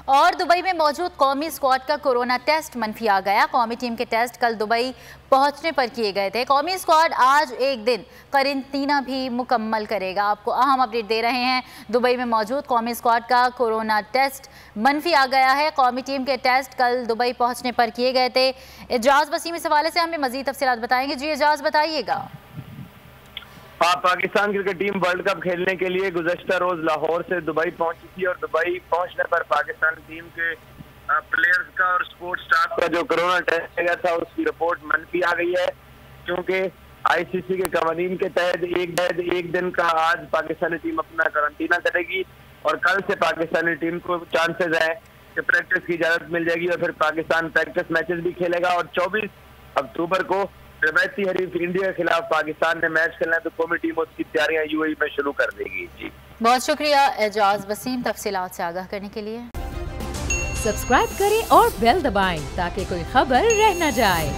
और दुबई में मौजूद कौमी स्क्वाड का कोरोना टेस्ट मनफी आ गया। कौमी टीम के टेस्ट कल दुबई पहुंचने पर किए गए थे। कौमी स्क्वाड आज एक दिन क्वारंटीना भी मुकम्मल करेगा। आपको अहम अपडेट दे रहे हैं, दुबई में मौजूद कौमी स्क्वाड का कोरोना टेस्ट मनफी आ गया है। कौमी टीम के टेस्ट कल दुबई पहुंचने पर किए गए थे। एजाज वसीम इस हवाले से हमें मजीद तफसीलात बताएंगे। जी एजाज, बताइएगा। Pakistan cricket team world cup खेलने के लिए गुज़श्ता रोज लाहौर से दुबई पहुंची थी और दुबई पहुंचने पर पाकिस्तान टीम के प्लेयर्स का और स्पोर्ट्स स्टाफ का जो कोरोना टेस्ट किया था उसकी रिपोर्ट मनफी आ गई है, क्योंकि आईसीसी के कवानीन के तहत एक दिन का आज पाकिस्तानी टीम अपना क्वारंटीना करेगी और कल से पाकिस्तानी टीम को चांसेस है कि प्रैक्टिस की इजाजत मिल जाएगी और फिर पाकिस्तान प्रैक्टिस मैचेस भी खेलेगा। और 24 अक्टूबर को रवायती हरीफ इंडिया के खिलाफ पाकिस्तान ने मैच खेलना है, तो कौमी टीम उसकी तैयारियां यूएई में शुरू कर देगी। जी बहुत शुक्रिया एजाज वसीम तफसीलात से आगाह करने के लिए। सब्सक्राइब करें और बेल दबाएं ताकि कोई खबर रह न जाए।